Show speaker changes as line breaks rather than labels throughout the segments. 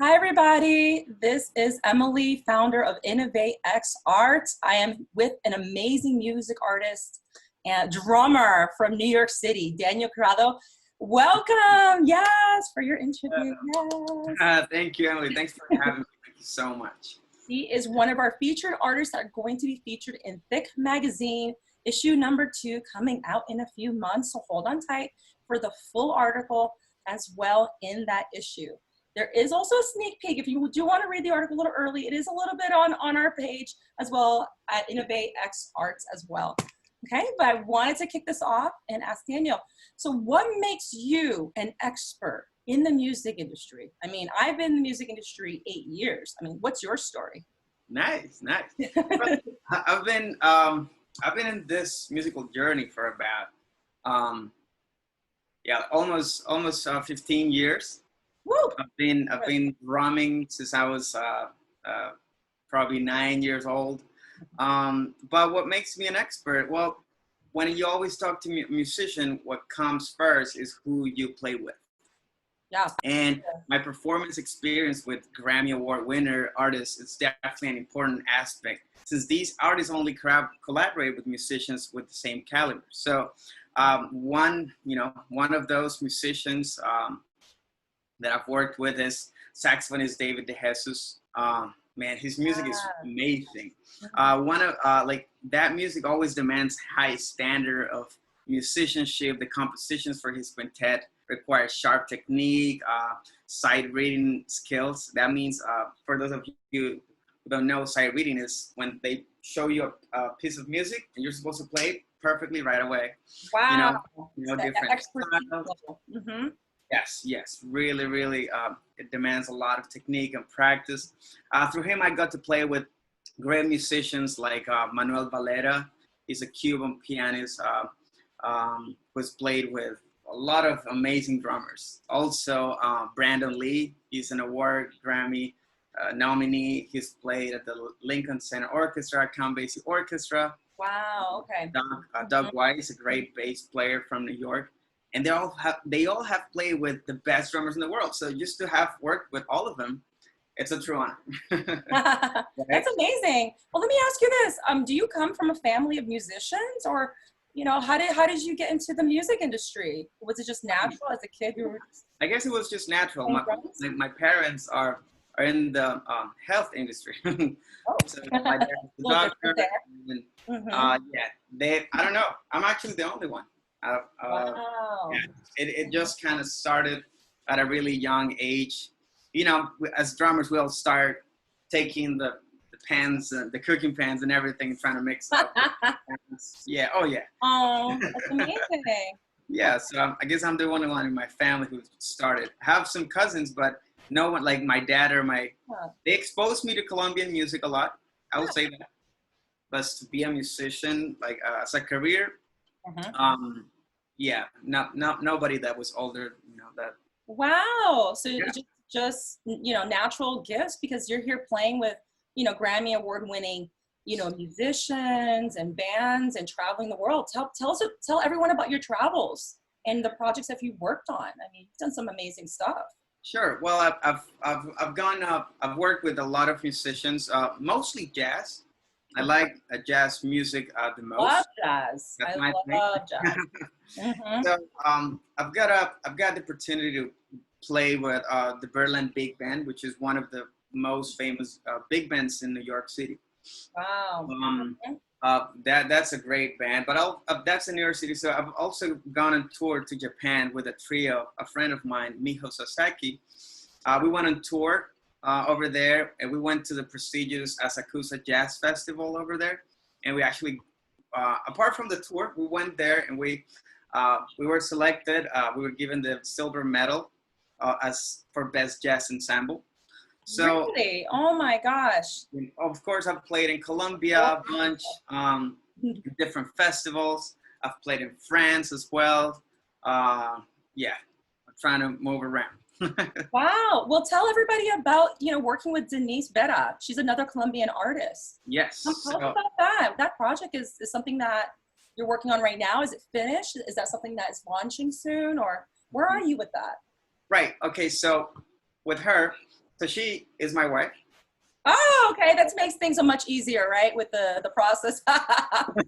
Hi, everybody. This is Emily, founder of Innova X Arts. I am with an amazing music artist and drummer from New York City, Daniel Criado. Welcome, yes, for your interview. Yes.
Thank you, Emily. Thanks for having me. Thank you so much.
He is one of our featured artists that are going to be featured in Thick Magazine, issue #2, coming out in a few months. So hold on tight for the full article as well in that issue. There is also a sneak peek. If you do want to read the article a little early, it is a little bit on our page as well at Innova X Arts as well. Okay, but I wanted to kick this off and ask Daniel, so what makes you an expert in the music industry? I mean, I've been in the music industry 8 years. I mean, what's your story?
Nice. I've been in this musical journey for about almost 15 years.
Woo!
I've been drumming since I was probably 9 years old. But what makes me an expert? Well, when you always talk to a musician, what comes first is who you play with.
Yeah.
And my performance experience with Grammy Award winner artists is definitely an important aspect, since these artists only collaborate with musicians with the same caliber. So one of those musicians that I've worked with is saxophonist David DeJesus. Man, his music is amazing. That music always demands high standard of musicianship. The compositions for his quintet require sharp technique, sight reading skills. That means, for those of you who don't know, sight reading is when they show you a piece of music and you're supposed to play it perfectly right away.
Wow.
Different styles. Yes, really, it demands a lot of technique and practice. Through him, I got to play with great musicians like Manuel Valera. He's a Cuban pianist who's played with a lot of amazing drummers. Also, Brandon Lee, he's an award Grammy nominee. He's played at the Lincoln Center Orchestra, Count Basie Orchestra.
Wow, okay.
Doug White is a great bass player from New York. And they all have played with the best drummers in the world. So just to have worked with all of them, it's a true honor.
That's amazing. Well, let me ask you this: do you come from a family of musicians, or how did you get into the music industry? Was it just natural as a kid?
I guess it was just natural. My parents are in the health industry. So my dad is a doctor. I don't know. I'm actually the only one.
Wow.
It just kind of started at a really young age. As drummers, we'll start taking the pans, the cooking pans and everything, trying to mix up. Yeah. Oh,
that's amazing.
Yeah, so I guess I'm the only one in my family who started. I have some cousins, but no one, like my dad or they exposed me to Colombian music a lot. I would say that. But to be a musician, as a career, nobody that was older, that.
Wow. So it's just natural gifts, because you're here playing with, Grammy Award winning, musicians and bands and traveling the world. Tell everyone about your travels and the projects that you've worked on. I mean, you've done some amazing stuff.
Sure. Well, I've worked with a lot of musicians, mostly jazz. I like jazz music the most.
Love jazz.
That's
I love jazz.
So I've got the opportunity to play with the Berlin Big Band, which is one of the most famous big bands in New York City.
Wow.
That's a great band, but that's in New York City. So I've also gone on tour to Japan with a trio, a friend of mine, Miho Sasaki. We went on tour over there, and we went to the prestigious Asakusa Jazz Festival over there. And we actually, apart from the tour, we went there and we were selected. We were given the silver medal as for best jazz ensemble. So,
really? Oh my gosh.
Of course, I've played in Colombia a bunch, different festivals. I've played in France as well. I'm trying to move around.
Wow. Well, tell everybody about, working with Denise Vera. She's another Colombian artist.
Yes.
Tell us about that. That project is something that you're working on right now. Is it finished? Is that something that is launching soon, or where are you with that?
Right. Okay. So with her, So she is my wife.
Oh, okay. That makes things so much easier, right? With the process.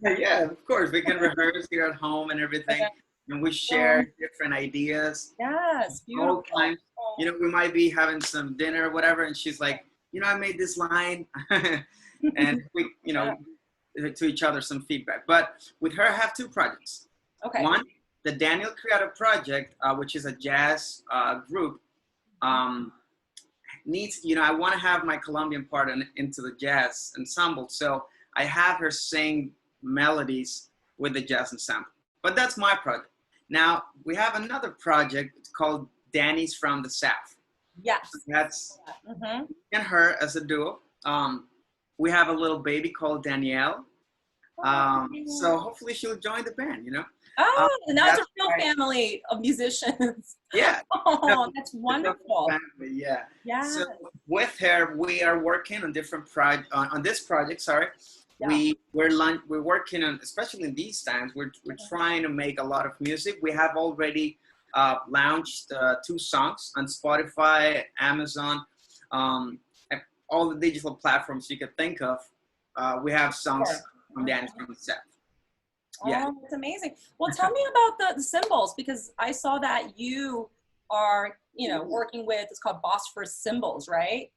Yeah, of course. We can rehearse here at home and everything. And we share different ideas.
Yes,
All
beautiful.
times, you know, we might be having some dinner or whatever, and she's like, you know, I made this line, and we, you know, to each other some feedback. But with her, I have two projects.
Okay.
One, the Daniel Criado project, which is a jazz group, needs, you know, I want to have my Colombian part into the jazz ensemble. So I have her sing melodies with the jazz ensemble. But that's my project. Now, we have another project called Danny's from the South.
Yes.
That's and her as a duo. We have a little baby called Danielle. So hopefully she'll join the band, you know.
Oh, now it's a real family of musicians.
Yeah.
Oh, that's wonderful.
Family, yeah.
Yeah.
So with her, we are working on different on this project. Sorry. Yeah. We're working on, especially in these times, we're trying to make a lot of music. We have already launched 2 songs on Spotify, Amazon, all the digital platforms you could think of. We have songs from Danny's from the South. Yeah.
Oh, that's amazing. Well, tell me about the symbols, because I saw that you are, you know, working with, it's called Bosphorus Symbols, right?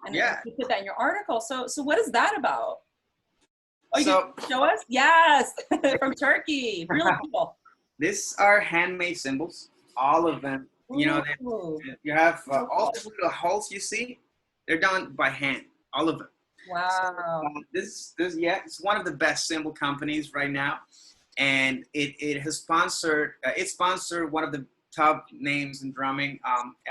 And you put that in your article. So what is that about? Oh, you can show us? Yes, from Turkey. Really cool.
These are handmade symbols, all of them. You know, you have all the little holes you see, they're done by hand, all of them.
Wow.
So, it's one of the best symbol companies right now. And it has sponsored, one of the top names in drumming,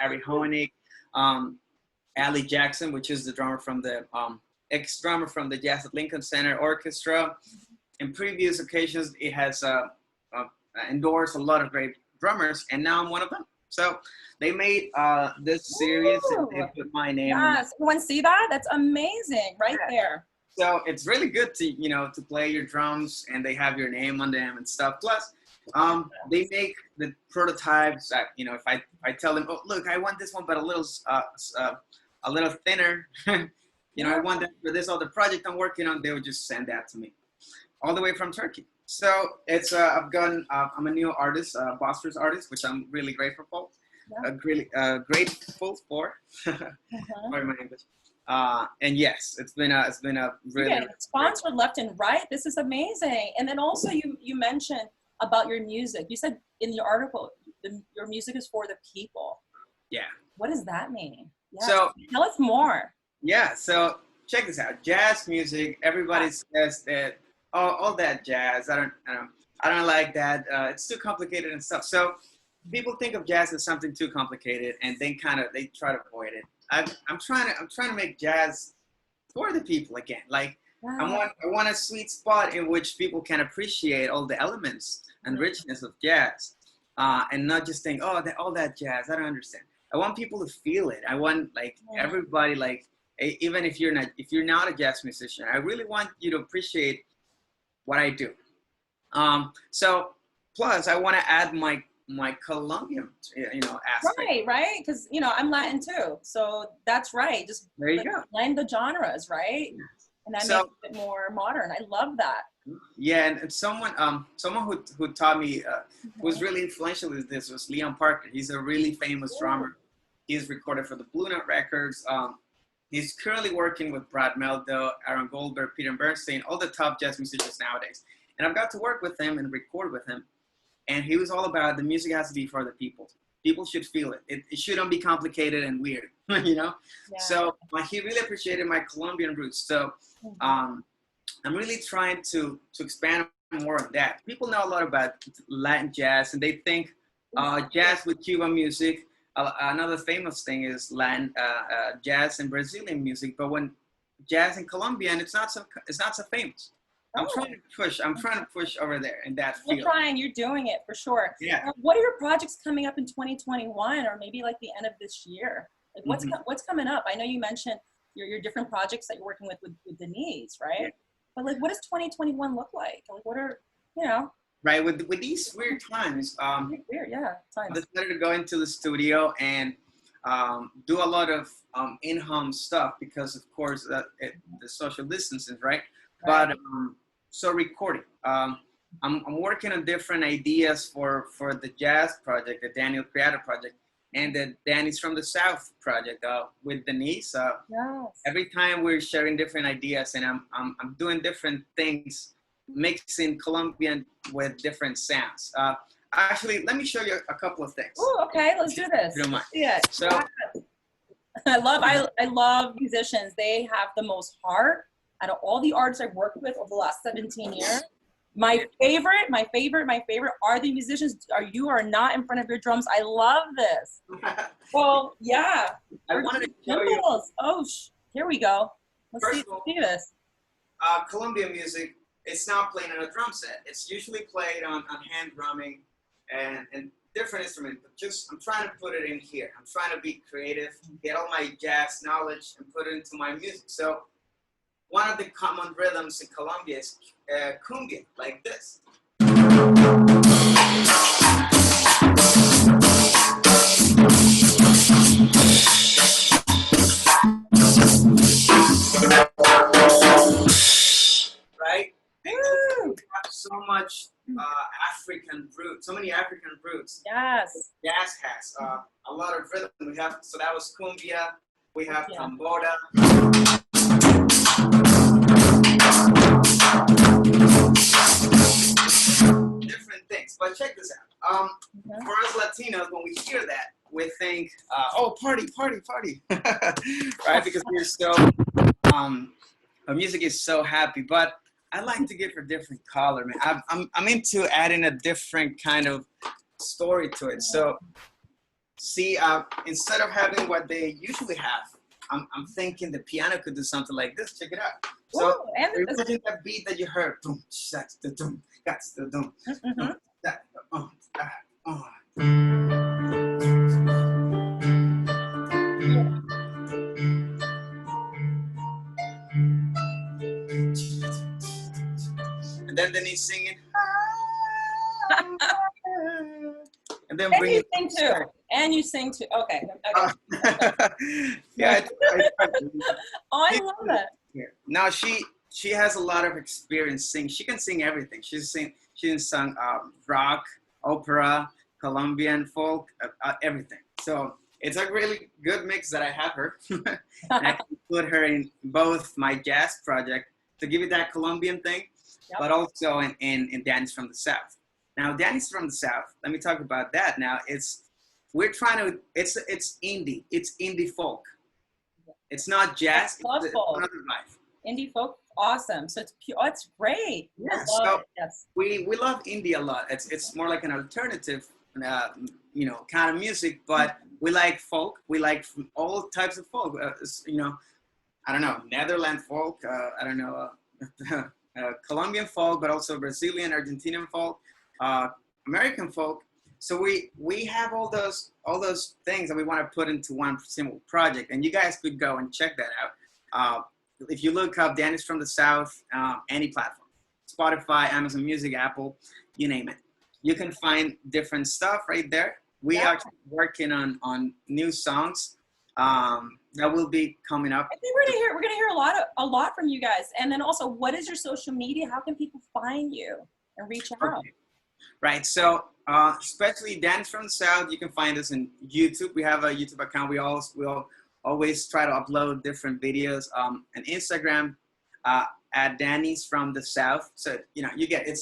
Ari Hoenig, Ali Jackson, which is the drummer from the, ex-drummer from the Jazz at Lincoln Center Orchestra. In previous occasions, it has endorsed a lot of great drummers, and now I'm one of them. So they made this series, and they put my name.
Yes, you want to see that? That's amazing, right there.
So it's really good to, you know, to play your drums and they have your name on them and stuff. Plus, they make the prototypes that, you know, if I tell them, oh, look, I want this one, but a little thinner, you know, I want that for this other project I'm working on, they would just send that to me all the way from Turkey. So it's, I'm a new artist, Bosphorus artist, which I'm really grateful for. Grateful for. Sorry, my English. And yes, it's been a really
sponsored left and right. This is amazing. And then also you mentioned about your music. You said in your article, your music is for the people.
Yeah.
What does that mean? Yeah.
So
tell us more.
Yeah. So check this out. Jazz music. Everybody says that all that jazz. I don't like that. It's too complicated and stuff. So people think of jazz as something too complicated, and they try to avoid it. I'm trying to make jazz for the people again. Like I want a sweet spot in which people can appreciate all the elements and richness of jazz, and not just think, oh, all that jazz. I don't understand. I want people to feel it. I want everybody, like even if you're not a jazz musician, I really want you to appreciate what I do. So plus I want to add my Colombian, you know, aspect.
Right, because, you know, I'm Latin too, so that's right. Just
there you go.
Blend the genres, right? And that makes it more modern. I love that.
Yeah, and someone who taught me, who was really influential in this was Leon Parker. He's a really famous drummer. He's recorded for the Blue Note Records. He's currently working with Brad Meldo, Aaron Goldberg, Peter Bernstein, all the top jazz musicians nowadays. And I've got to work with him and record with him. And he was all about the music has to be for the people. People should feel it. It shouldn't be complicated and weird, you know? Yeah. So he really appreciated my Colombian roots. So I'm really trying to expand more on that. People know a lot about Latin jazz, and they think jazz with Cuban music. Another famous thing is Latin jazz and Brazilian music. But when jazz in Colombian, it's not so famous. I'm trying to push over there in that field.
You're trying, you're doing it for sure.
Yeah.
What are your projects coming up in 2021, or maybe like the end of this year? Like what's coming up? I know you mentioned your different projects that you're working with Denise, right? Yeah. But like, what does 2021 look like? Like, what are, you know?
Right, with these weird times,
weird, yeah, times.
I decided to go into the studio and do a lot of in-home stuff because, of course, the social distancing, right? But so recording. I'm working on different ideas for the jazz project, the Daniel Criado project, and the Danny's from the South project with Denise.
Yes.
Every time we're sharing different ideas, and I'm doing different things, mixing Colombian with different sounds. Actually, let me show you a couple of things.
Oh, okay, let's do this.
If you don't mind.
Yeah.
So
I love musicians. They have the most heart out of all the artists I've worked with over the last 17 years. My favorite are the musicians. You are not in front of your drums. I love this. Well, yeah.
I wanted to show you.
Oh, here we go. Let's see this.
Colombian music, it's not playing on a drum set. It's usually played on hand drumming and different instruments. But I'm trying to put it in here. I'm trying to be creative, get all my jazz knowledge and put it into my music. So one of the common rhythms in Colombia is cumbia, like this. Right? And so much African roots, so many African roots.
Yes.
Jazz has a lot of rhythm. We have, so that was cumbia. We have tambora. Different things, but check this out. For us Latinos, when we hear that, we think, oh, party, party, party, right? Because we're so, our music is so happy. But I like to give a different color, man. I'm into adding a different kind of story to it. So, see, instead of having what they usually have, I'm thinking the piano could do something like this. Check it out. So, imagine that beat that you heard. Boom, that's the doom, that's the doom. And then Denise singing. And then
you sing too. And you sing too. Okay.
Yeah.
Oh, I love it.
Now she has a lot of experience singing. She can sing everything. She's sung rock, opera, Colombian folk, everything. So it's a really good mix that I have her. And I can put her in both my jazz project to give it that Colombian thing, but also in Danny's from the South. Now, Danny's from the South. Let me talk about that. Now, it's indie. It's indie folk. It's not jazz. It's another vibe.
Indie folk, awesome. So it's pure. Oh, it's great.
Yeah. So we love indie a lot. It's more like an alternative, kind of music. But we like folk. We like all types of folk. I don't know, Netherlands folk. I don't know, Colombian folk, but also Brazilian, Argentinian folk, American folk. So we have all those things that we want to put into one simple project, and you guys could go and check that out. If you look up Danny's from the South, any platform, Spotify, Amazon Music, Apple, you name it, you can find different stuff right there. We are working on new songs that will be coming up.
I think we're gonna hear a lot from you guys. And then also, what is your social media? How can people find you and reach out?
Okay. Right. So especially Danny's from the South, you can find us in YouTube. We have a YouTube account. We always try to upload different videos. And Instagram at Danny's from the South. So you keep
it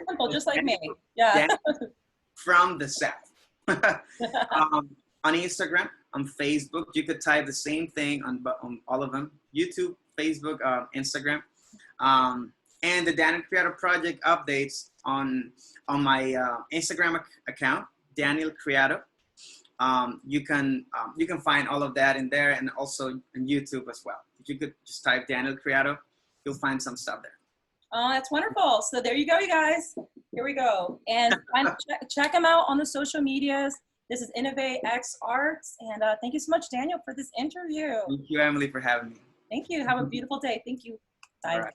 simple, just like me. Yeah.
From the South. On Instagram, on Facebook, you could type the same thing on all of them: YouTube, Facebook, Instagram, and the Daniel Criado project updates on my Instagram account, Daniel Criado. You can find all of that in there, and also on YouTube as well. If you could just type Daniel Criado, you'll find some stuff there.
Oh, that's wonderful. So there you go, you guys. Here we go. And check them out on the social medias. This is Innova X Arts. And thank you so much, Daniel, for this interview.
Thank you, Emily, for having me.
Thank you. Have a beautiful day. Thank you. Bye.
All right.